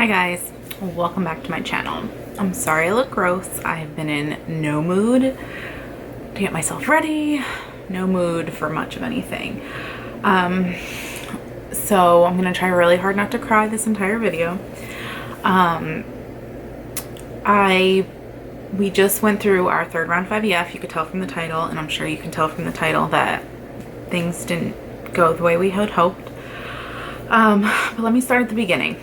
Hi guys, welcome back to my channel. I'm sorry I look gross. I've been in no mood to get myself ready, no mood for much of anything. So I'm gonna try really hard not to cry this entire video. We just went through our third round of IVF. You could tell from the title, and I'm sure you can tell from the title that things didn't go the way we had hoped. But let me start at the beginning.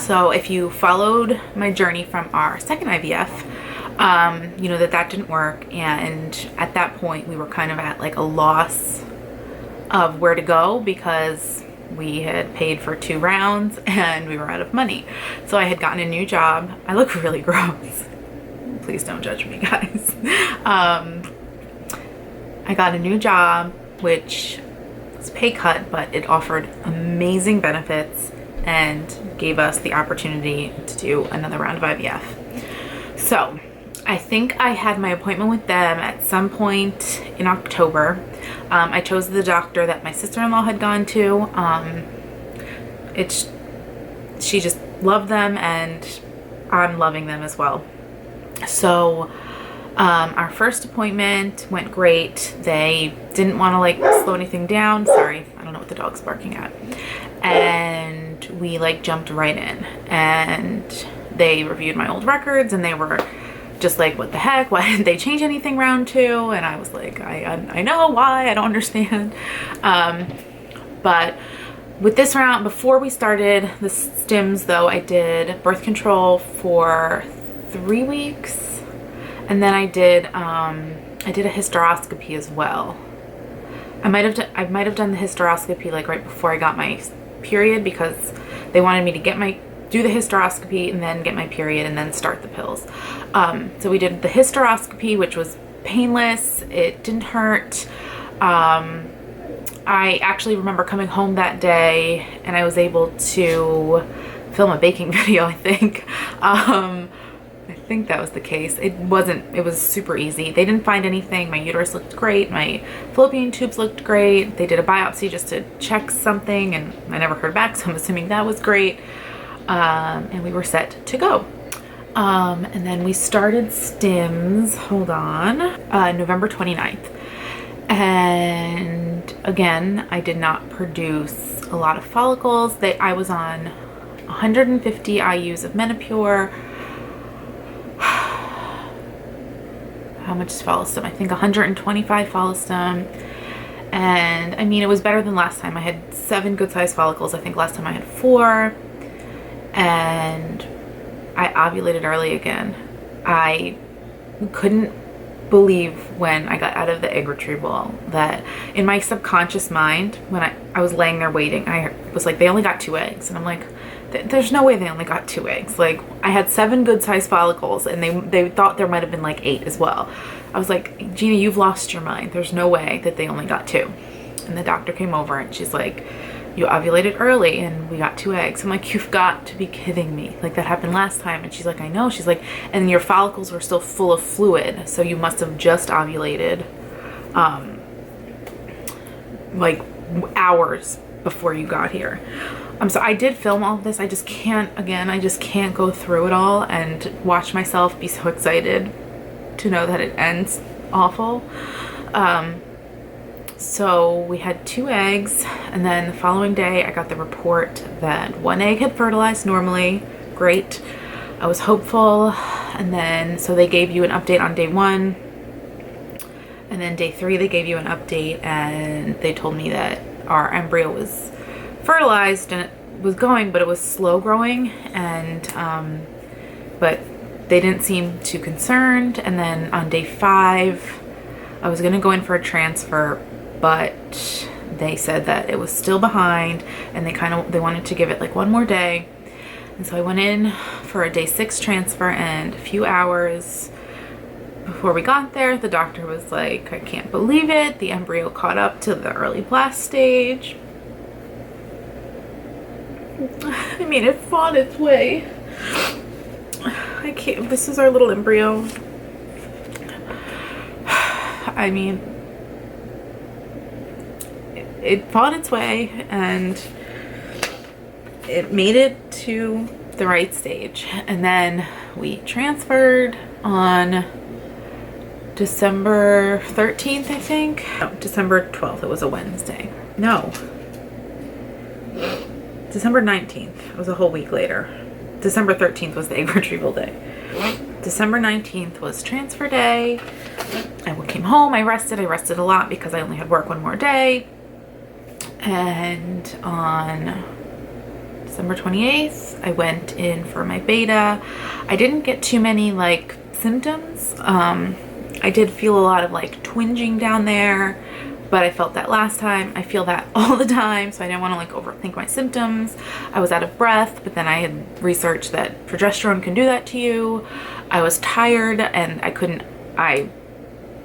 So if you followed my journey from our second IVF, you know that didn't work, and at that point we were kind of at like a loss of where to go because we had paid for 2 rounds and we were out of money. So I had gotten a new job. I look really gross. Please don't judge me, guys. I got a new job which was pay cut, but it offered amazing benefits and gave us the opportunity to do another round of IVF. So I think I had my appointment with them at some point in October. I chose the doctor that my sister-in-law had gone to. She just loved them, and I'm loving them as well. So our first appointment went great. They didn't want to like slow anything down. Sorry, I don't know what the dog's barking at. And we like jumped right in, and they reviewed my old records, and they were just like, what the heck, why didn't they change anything round 2? And I was like, I know why, I don't understand. But with this round, before we started the stims though, I did birth control for 3 weeks, and then I did a hysteroscopy as well. I might have done the hysteroscopy like right before I got my period, because they wanted me to do the hysteroscopy and then get my period and then start the pills. So we did the hysteroscopy, which was painless. It didn't hurt. I actually remember coming home that day and I was able to film a baking video, I think. I think that was the case. It was super easy. They didn't find anything. My uterus looked great. My fallopian tubes looked great. They did a biopsy just to check something, and I never heard back, so I'm assuming that was great. And we were set to go. And then we started stims, hold on, November 29th. And again, I did not produce a lot of follicles. I was on 150 IUs of Menopur. How much is Follistim? I think 125 Follistim. And I mean, it was better than last time. I had 7 good sized follicles. I think last time I had 4. And I ovulated early again. I couldn't believe when I got out of the egg retrieval that in my subconscious mind, when I was laying there waiting, I was like, they only got 2 eggs. And I'm like, there's no way they only got 2 eggs. Like, I had 7 good sized follicles, and they thought there might have been like 8 as well. I was like, Jeana, you've lost your mind. There's no way that they only got 2. And the doctor came over and she's like, you ovulated early and we got 2 eggs. I'm like, you've got to be kidding me. Like, that happened last time. And she's like, I know. She's like, and your follicles were still full of fluid, so you must have just ovulated like hours before you got here. So I did film all of this. I just can't go through it all and watch myself be so excited to know that it ends awful. So we had 2 eggs, and then the following day I got the report that 1 egg had fertilized normally. Great. I was hopeful. And then so they gave you an update on day 1, and then day 3 they gave you an update, and they told me that our embryo was fertilized and it was going, but it was slow growing, and but they didn't seem too concerned. And then on day 5 I was gonna go in for a transfer, but they said that it was still behind, and they wanted to give it like 1 more day. And so I went in for a day 6 transfer, and a few hours before we got there, the doctor was like, I can't believe it, the embryo caught up to the early blast stage. I mean, it fought its way. I can't, this is our little embryo. I mean, it fought its way, and it made it to the right stage. And then we transferred on December 13th, I think. No, December 12th. It was a Wednesday. No. December 19th. It was a whole week later. December 13th was the egg retrieval day. December 19th was transfer day. I came home. I rested a lot because I only had work one more day. And on December 28th, I went in for my beta. I didn't get too many like symptoms. I did feel a lot of like twinging down there, but I felt that last time. I feel that all the time, so I didn't want to like overthink my symptoms. I was out of breath, but then I had researched that progesterone can do that to you. I was tired and I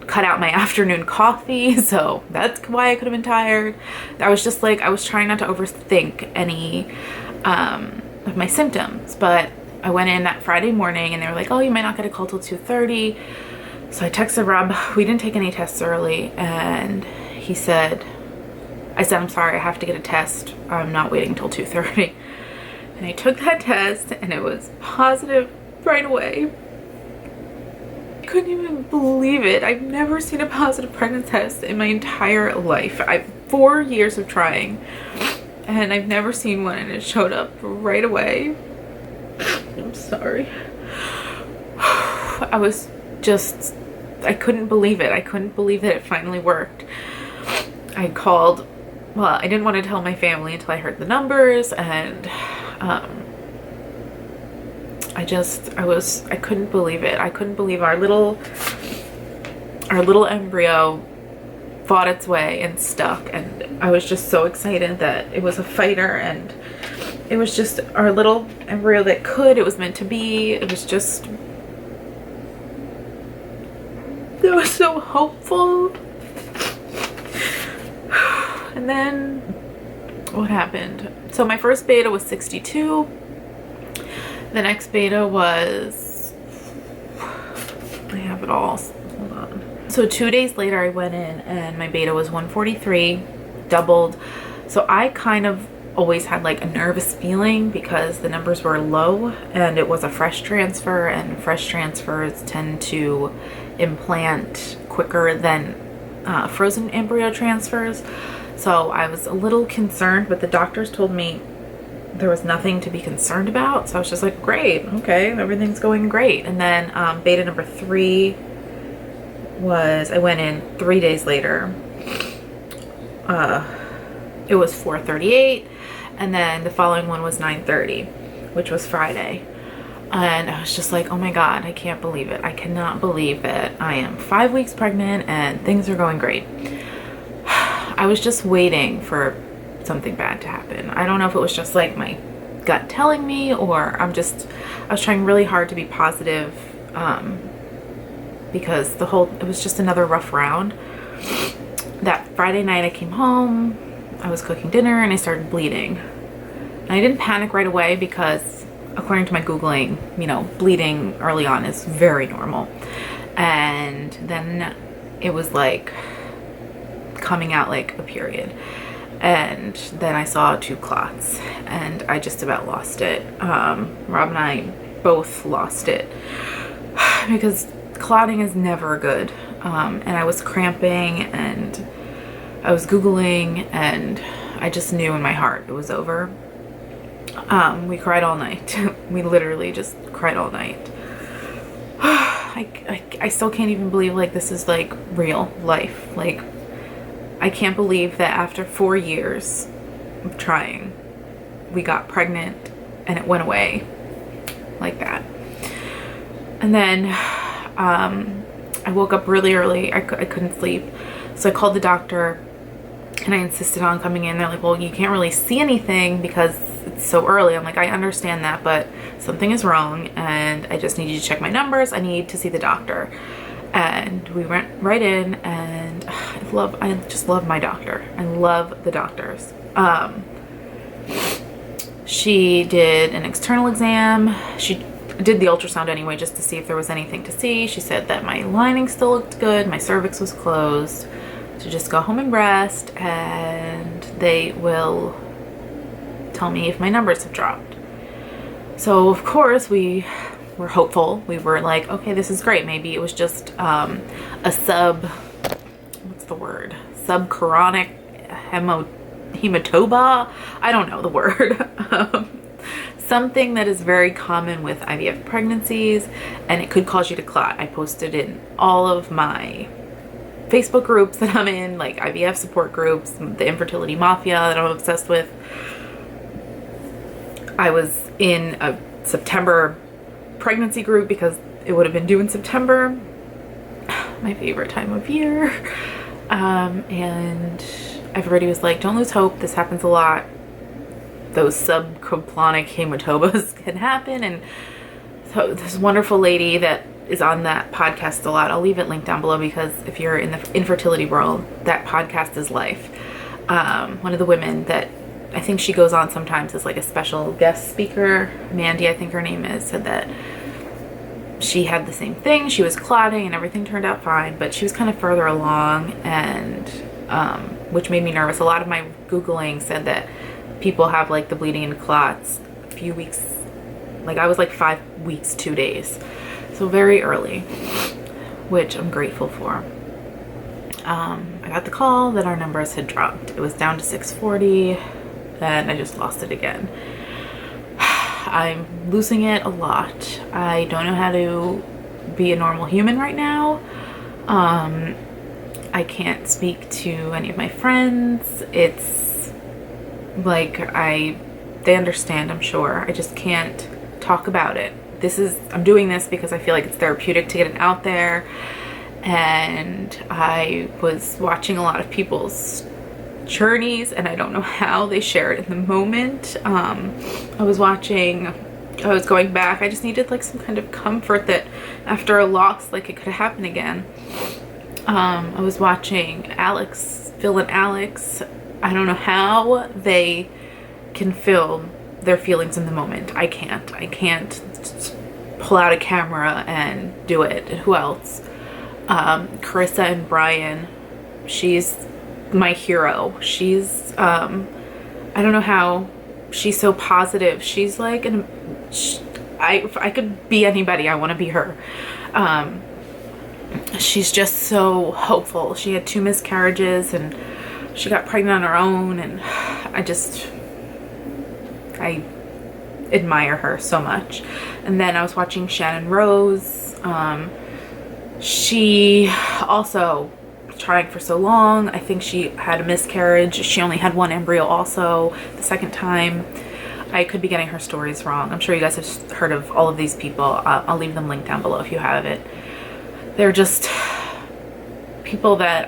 cut out my afternoon coffee, so that's why I could have been tired. I was just like, I was trying not to overthink any of my symptoms, but I went in that Friday morning and they were like, oh, you might not get a call till 2:30. So I texted Rob. We didn't take any tests early, and I said, I'm sorry, I have to get a test. I'm not waiting till 2:30. And I took that test and it was positive right away. I couldn't even believe it. I've never seen a positive pregnancy test in my entire life. 4 years of trying, and I've never seen one, and it showed up right away. I'm sorry. I couldn't believe it. I couldn't believe that it finally worked. I called, well, I didn't want to tell my family until I heard the numbers, and I couldn't believe it. I couldn't believe our little embryo fought its way and stuck, and I was just so excited that it was a fighter, and it was just our little embryo that it was meant to be. It was just, it was so hopeful. And then what happened? So my first beta was 62. The next beta was, I have it all, hold on. So 2 days later I went in and my beta was 143, doubled. So I kind of always had like a nervous feeling because the numbers were low and it was a fresh transfer, and fresh transfers tend to implant quicker than frozen embryo transfers. So I was a little concerned, but the doctors told me there was nothing to be concerned about. So I was just like, great, okay, everything's going great. And then beta number 3 was, I went in 3 days later. It was 438, and then the following one was 930, which was Friday. And I was just like, oh my God, I can't believe it. I cannot believe that I am 5 weeks pregnant and things are going great. I was just waiting for something bad to happen. I don't know if it was just like my gut telling me, or I was trying really hard to be positive, because it was just another rough round. That Friday night I came home, I was cooking dinner, and I started bleeding. And I didn't panic right away because according to my Googling, bleeding early on is very normal. And then it was like coming out like a period. And then I saw 2 clots and I just about lost it. Rob and I both lost it because clotting is never good. And I was cramping and I was Googling, and I just knew in my heart it was over. We cried all night. We literally just cried all night. I still can't even believe like this is like real life. Like, I can't believe that after 4 years of trying, we got pregnant and it went away like that. And then I woke up really early. I couldn't sleep. So I called the doctor and I insisted on coming in. They're like, well, you can't really see anything because it's so early. I'm like, I understand that, but something is wrong and I just need you to check my numbers. I need to see the doctor. And we went right in, and I just love my doctor. I love the doctors. She did an external exam. She did the ultrasound anyway just to see if there was anything to see. She said that my lining still looked good, my cervix was closed, to just go home and rest, and they will tell me if my numbers have dropped. So of course we were hopeful. We were like, okay, this is great. Maybe it was just a what's the word? Subchorionic hematoba? I don't know the word. Something that is very common with IVF pregnancies, and it could cause you to clot. I posted in all of my Facebook groups that I'm in, like IVF support groups, the Infertility Mafia that I'm obsessed with. I was in a September pregnancy group because it would have been due in September, my favorite time of year. And everybody was like, don't lose hope. This happens a lot. Those subclonic hematobas can happen. And so this wonderful lady that is on that podcast a lot, I'll leave it linked down below, because if you're in the infertility world, that podcast is life. One of the women that I think she goes on sometimes as like a special guest speaker, Mandy, I think her name is, said that she had the same thing. She was clotting and everything turned out fine, but she was kind of further along, and which made me nervous. A lot of my Googling said that people have like the bleeding and clots a few weeks, like I was like 5 weeks, 2 days. So very early, which I'm grateful for. I got the call that our numbers had dropped. It was down to 640, and I just lost it again. I'm losing it a lot. I don't know how to be a normal human right now. I can't speak to any of my friends. It's like they understand, I'm sure. I just can't talk about it. I'm doing this because I feel like it's therapeutic to get it out there. And I was watching a lot of people's journeys, and I don't know how they share it in the moment. I was going back. I just needed like some kind of comfort that after a loss, like it could happen again. I was watching Phil and Alex. I don't know how they can film their feelings in the moment. I can't pull out a camera and do it. Who else? Carissa and Brian. She's my hero. She's I don't know how she's so positive. She's like if I could be anybody, I want to be her. She's just so hopeful. She had 2 miscarriages and she got pregnant on her own, and I admire her so much. And then I was watching Shannon Rose. She also trying for so long. I think she had a miscarriage. She only had 1 embryo also the second time. I could be getting her stories wrong. I'm sure you guys have heard of all of these people. I'll leave them linked down below if you have it. They're just people that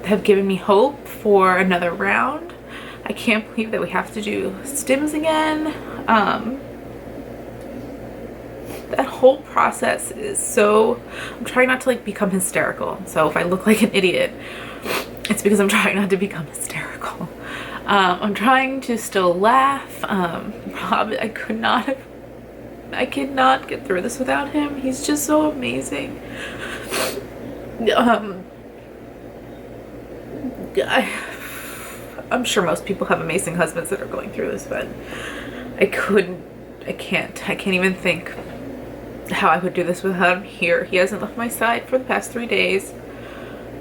have given me hope for another round. I can't believe that we have to do stims again. That whole process is so, I'm trying not to like become hysterical. So if I look like an idiot, it's because I'm trying not to become hysterical. I'm trying to still laugh. I cannot get through this without him. He's just so amazing. I'm sure most people have amazing husbands that are going through this, but I can't even think how I would do this without him here. He hasn't left my side for the past 3 days,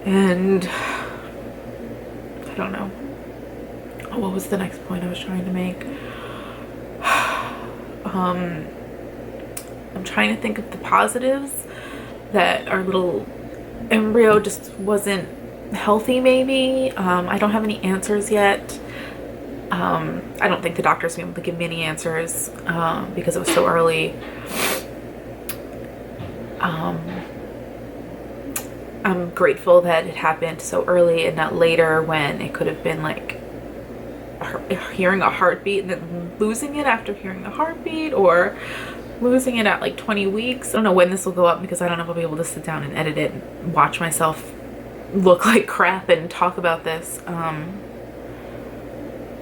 and I don't know. What was the next point I was trying to make? I'm trying to think of the positives, that our little embryo just wasn't healthy maybe. I don't have any answers yet. I don't think the doctor's gonna be able to give me any answers because it was so early. I'm grateful that it happened so early and not later, when it could have been like hearing a heartbeat and then losing it after hearing the heartbeat, or losing it at like 20 weeks. I don't know when this will go up, because I don't know if I'll be able to sit down and edit it and watch myself look like crap and talk about this.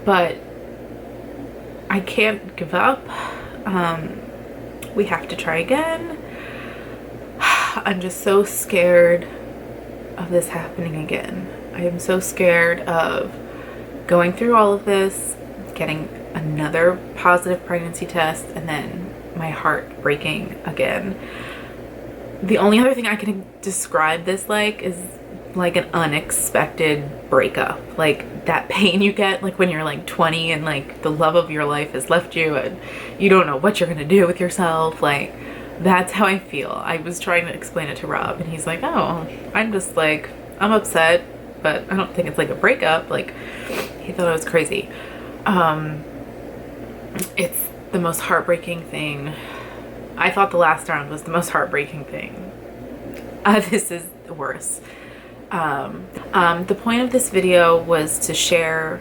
But I can't give up. We have to try again. I'm just so scared of this happening again. I am so scared of going through all of this, getting another positive pregnancy test, and then my heart breaking again. The only other thing I can describe this like is like an unexpected breakup, like that pain you get like when you're like 20 and like the love of your life has left you and you don't know what you're gonna do with yourself. Like, that's how I feel. I was trying to explain it to Rob and he's like, oh, I'm just like, I'm upset, but I don't think it's like a breakup. Like, he thought I was crazy. It's the most heartbreaking thing. I thought the last round was the most heartbreaking thing. This is worse. The point of this video was to share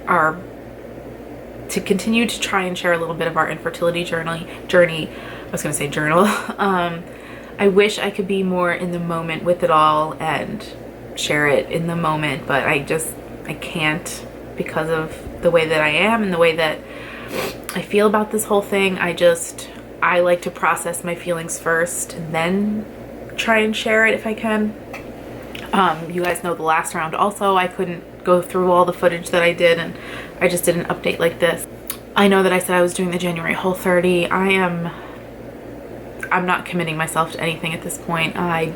to continue to try and share a little bit of our infertility journey. I was gonna say journal. I wish I could be more in the moment with it all and share it in the moment, but I can't because of the way that I am and the way that I feel about this whole thing. I like to process my feelings first and then try and share it if I can. You guys know the last round also I couldn't go through all the footage that I did, and I just did an update like this. I know that I said I was doing the January Whole30. I'm not committing myself to anything at this point. I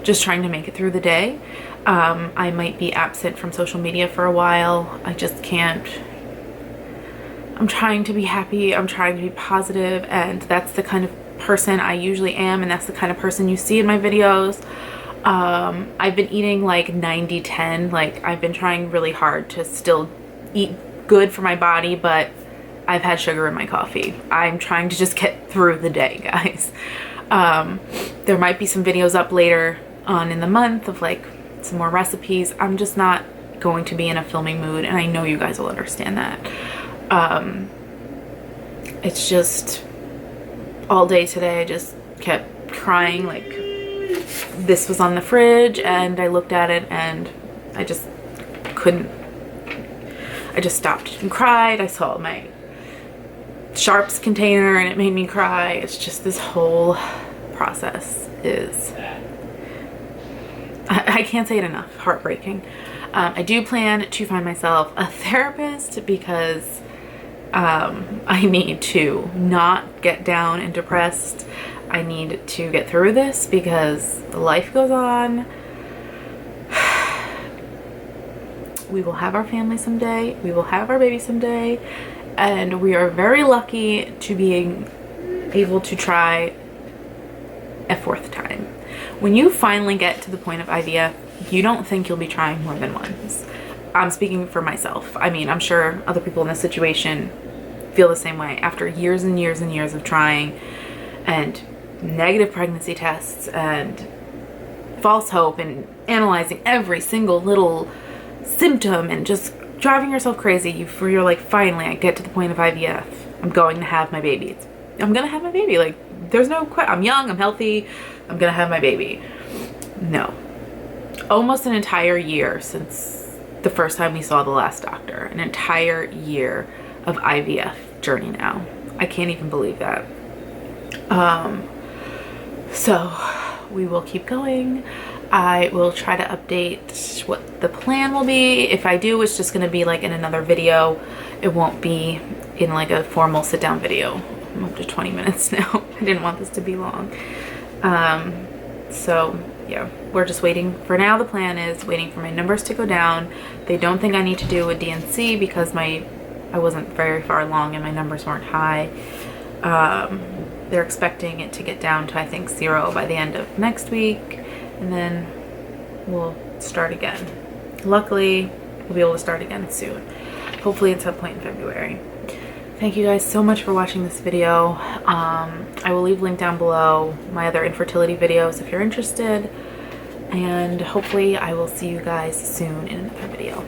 just trying to make it through the day. I might be absent from social media for a while. I just can't. I'm trying to be happy. I'm trying to be positive, and that's the kind of person I usually am, and that's the kind of person you see in my videos. I've been eating like 90-10. Like, I've been trying really hard to still eat good for my body, but I've had sugar in my coffee. I'm trying to just get through the day, guys. There might be some videos up later on in the month of like some more recipes. I'm just not going to be in a filming mood, and I know you guys will understand that. It's just all day today I just kept crying. Like, this was on the fridge and I looked at it and I just couldn't. I just stopped and cried. I saw my sharps container and it made me cry. It's just, this whole process is, I can't say it enough, heartbreaking. I do plan to find myself a therapist because I need to not get down and depressed. I need to get through this because life goes on. We will have our family someday. We will have our baby someday. And we are very lucky to being able to try a fourth time. When you finally get to the point of IVF, you don't think you'll be trying more than once. I'm speaking for myself. I mean, I'm sure other people in this situation feel the same way. After years and years and years of trying and negative pregnancy tests and false hope and analyzing every single little symptom and just driving yourself crazy, you're like, finally, I get to the point of IVF. I'm going to have my baby. I'm gonna have my baby. Like, there's no question. I'm young, I'm healthy, I'm gonna have my baby. No. Almost an entire year since the first time we saw the last doctor. An entire year of IVF journey now. I can't even believe that. So we will keep going. I will try to update what the plan will be. If I do, it's just going to be like in another video. It won't be in like a formal sit down video. I'm up to 20 minutes now. I didn't want this to be long. So yeah, we're just waiting. For now, the plan is waiting for my numbers to go down. They don't think I need to do a DNC because I wasn't very far along and my numbers weren't high. They're expecting it to get down to, I think, 0 by the end of next week, and then we'll start again. Luckily, we'll be able to start again soon. Hopefully at some point in February. Thank you guys so much for watching this video. I will leave a link down below my other infertility videos if you're interested, and hopefully I will see you guys soon in another video.